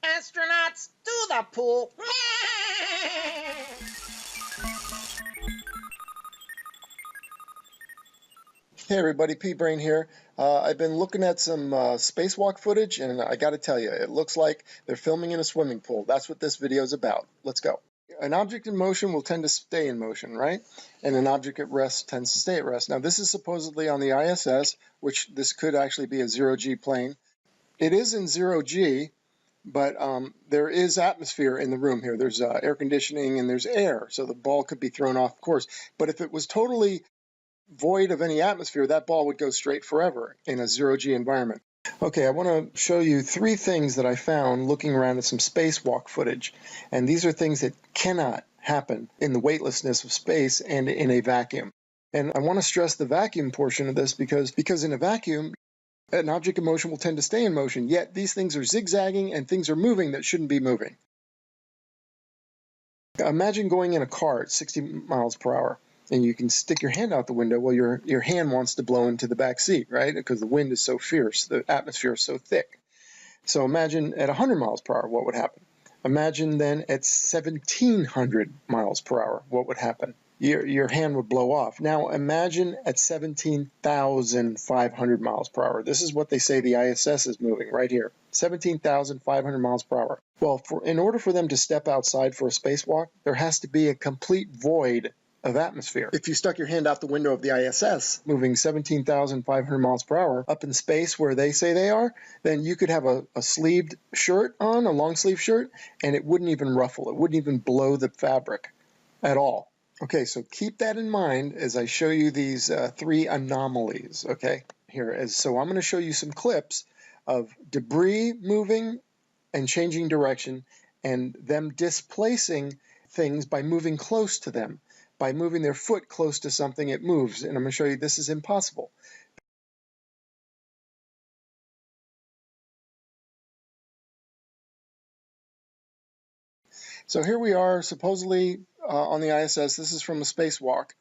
Astronauts to the pool. Hey everybody, Pete Brain here. I've been looking at some spacewalk footage, and I got to tell you, it looks like they're filming in a swimming pool. That's what this video is about. Let's go. An object in motion will tend to stay in motion, right? And an object at rest tends to stay at rest. Now, this is supposedly on the ISS, which this could actually be a zero-G plane. It is in zero-G, but there is atmosphere in the room here. There's air conditioning and there's air, so the ball could be thrown off course. But if it was totally void of any atmosphere, that ball would go straight forever in a zero-G environment. Okay, I want to show you three things that I found looking around at some spacewalk footage. And these are things that cannot happen in the weightlessness of space and in a vacuum. And I want to stress the vacuum portion of this because in a vacuum, an object in motion will tend to stay in motion, yet these things are zigzagging and things are moving that shouldn't be moving. Imagine going in a car at 60 miles per hour. And you can stick your hand out the window. Well, your hand wants to blow into the back seat, right? Because the wind is so fierce, the atmosphere is so thick. So imagine at 100 miles per hour, what would happen? Imagine then at 1,700 miles per hour, what would happen? Your hand would blow off. Now imagine at 17,500 miles per hour. This is what they say the ISS is moving right here. 17,500 miles per hour. Well, in order for them to step outside for a spacewalk, there has to be a complete void of atmosphere. If you stuck your hand out the window of the ISS, moving 17,500 miles per hour up in space where they say they are, then you could have a sleeved shirt on, a long sleeve shirt, and it wouldn't even ruffle. It wouldn't even blow the fabric at all. Okay, so keep that in mind as I show you these three anomalies, okay? So I'm going to show you some clips of debris moving and changing direction and them displacing things by moving close to them. By moving their foot close to something, it moves. And I'm going to show you this is impossible. So here we are, supposedly on the ISS. This is from a spacewalk.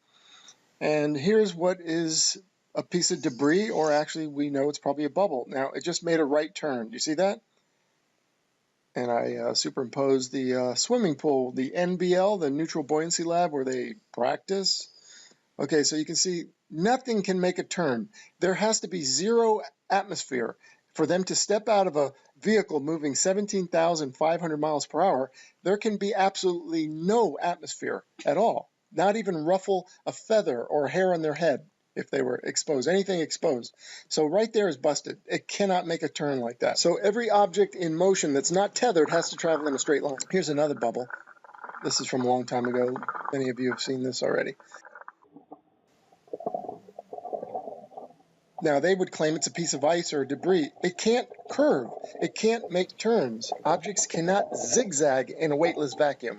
And here's what is a piece of debris, or actually we know it's probably a bubble. Now, it just made a right turn. Do you see that? And I superimposed the swimming pool, the NBL, the Neutral Buoyancy Lab, where they practice. Okay, so you can see nothing can make a turn. There has to be zero atmosphere for them to step out of a vehicle moving 17,500 miles per hour. There can be absolutely no atmosphere at all, not even ruffle a feather or a hair on their head if they were exposed, anything exposed. So right there is busted. It cannot make a turn like that. So every object in motion that's not tethered has to travel in a straight line. Here's another bubble. This is from a long time ago. Many of you have seen this already. Now, they would claim it's a piece of ice or debris. It can't curve. It can't make turns. Objects cannot zigzag in a weightless vacuum.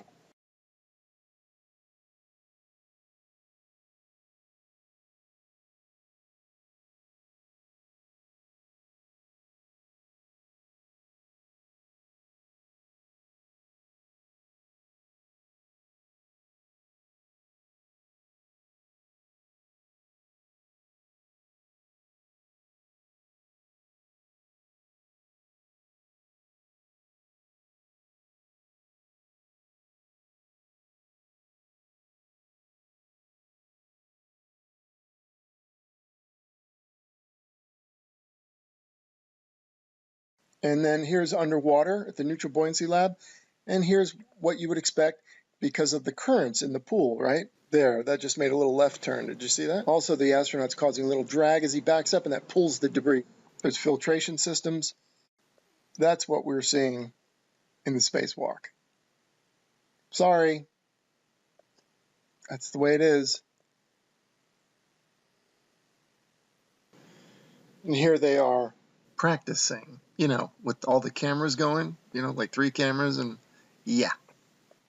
And then here's underwater at the Neutral Buoyancy Lab. And here's what you would expect because of the currents in the pool, right? There, that just made a little left turn. Did you see that? Also, the astronaut's causing a little drag as he backs up, and that pulls the debris. There's filtration systems. That's what we're seeing in the spacewalk. Sorry. That's the way it is. And here they are practicing, with all the cameras going, like 3 cameras, and yeah.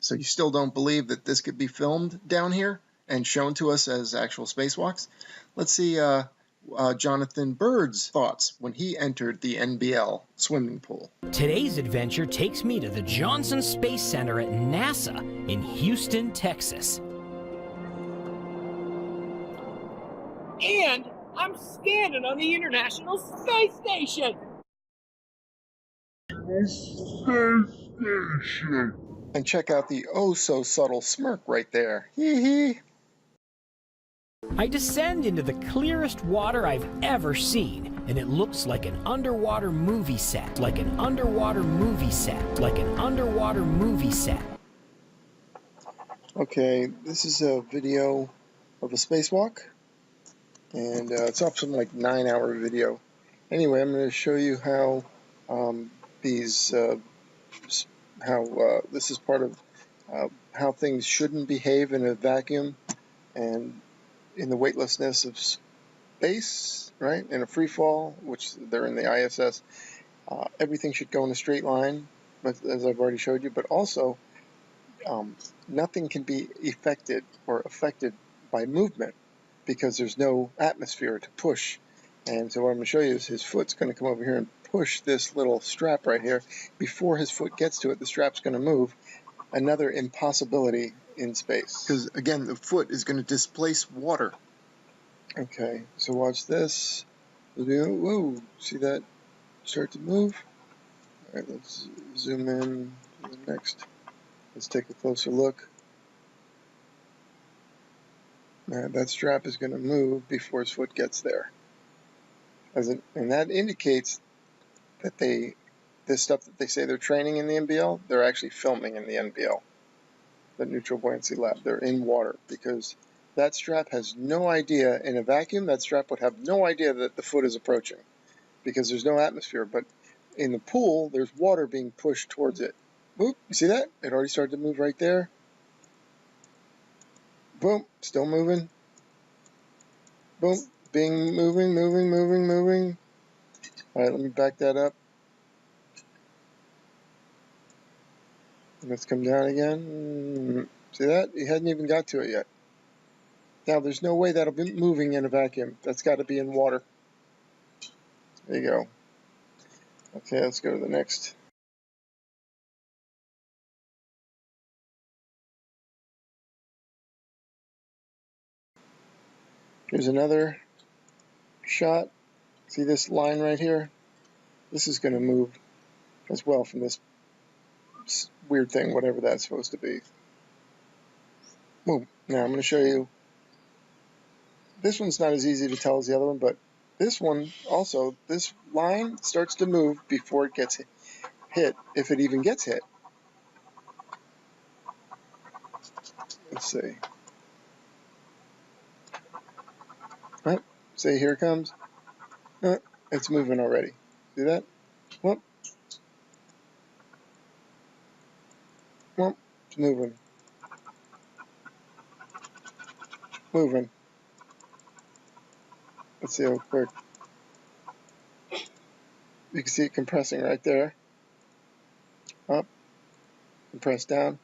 So you still don't believe that this could be filmed down here and shown to us as actual spacewalks? Let's see Jonathan Bird's thoughts when he entered the NBL swimming pool. Today's adventure takes me to the Johnson Space Center at NASA in Houston, Texas. And I'm standing on the International Space Station. station. And check out the oh so subtle smirk right there. Hee hee. I descend into the clearest water I've ever seen, and it looks like an underwater movie set, like an underwater movie set, like an underwater movie set. Okay, this is a video of a spacewalk, and it's up some like 9-hour video. Anyway, I'm going to show you how this is part of how things shouldn't behave in a vacuum and in the weightlessness of space, right? In a free fall, which they're in the ISS, everything should go in a straight line, but as I've already showed you, but also nothing can be affected by movement because there's no atmosphere to push. And so what I'm going to show you is his foot's going to come over here and push this little strap right here. Before his foot gets to it, the strap's going to move. Another impossibility in space. Because, again, the foot is going to displace water. Okay, so watch this. Whoa, see that start to move? All right, let's zoom in to the next. Let's take a closer look. That strap is going to move before his foot gets there. And that indicates that this stuff that they say they're training in the NBL, they're actually filming in the NBL, the Neutral Buoyancy Lab. They're in water because that strap has no idea, in a vacuum, that strap would have no idea that the foot is approaching because there's no atmosphere. But in the pool, there's water being pushed towards it. Boop, you see that? It already started to move right there. Boom, still moving. Boom, moving. All right, let me back that up. Let's come down again. See that? He hadn't even got to it yet. Now, there's no way that'll be moving in a vacuum. That's got to be in water. There you go. Okay, let's go to the next. Here's another shot. See this line right here? This is going to move as well from this weird thing, whatever that's supposed to be. Boom. Now I'm going to show you. This one's not as easy to tell as the other one, but this one also, this line starts to move before it gets hit, if it even gets hit. Let's see. Right. See, here it comes. It's moving already. See that? Whoop. Whoop. It's moving. Moving. Let's see how quick. You can see it compressing right there. Up. Compress down.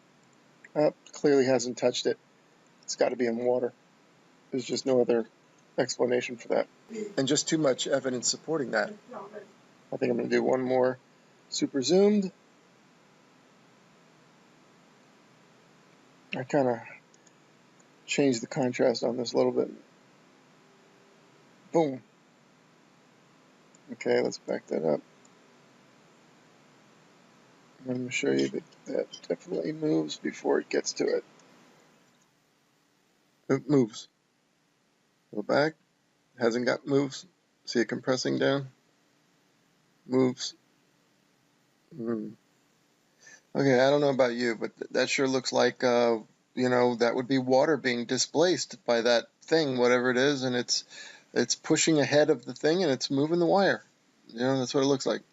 Up. Clearly hasn't touched it. It's got to be in water. There's just no other explanation for that. And just too much evidence supporting that. I think I'm going to do one more super zoomed. I kind of changed the contrast on this a little bit. Boom. Okay, let's back that up. I'm going to show you that that definitely moves before it gets to it. It moves. Go back. Hasn't got moves. See it compressing down? Moves. Okay, I don't know about you, but that sure looks like, that would be water being displaced by that thing, whatever it is, and it's pushing ahead of the thing and it's moving the wire. That's what it looks like.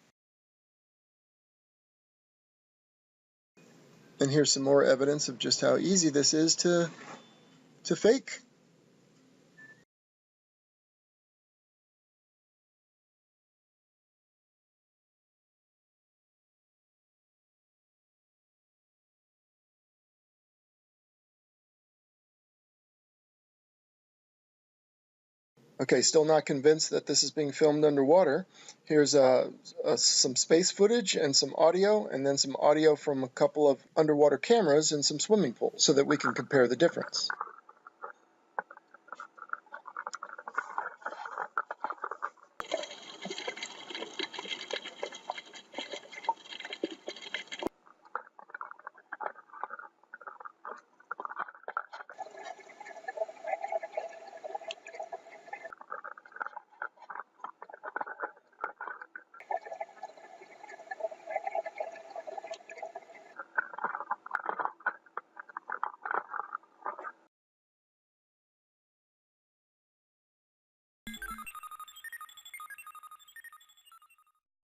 And here's some more evidence of just how easy this is to fake. Okay, still not convinced that this is being filmed underwater. Here's some space footage and some audio, and then some audio from a couple of underwater cameras in some swimming pools so that we can compare the difference.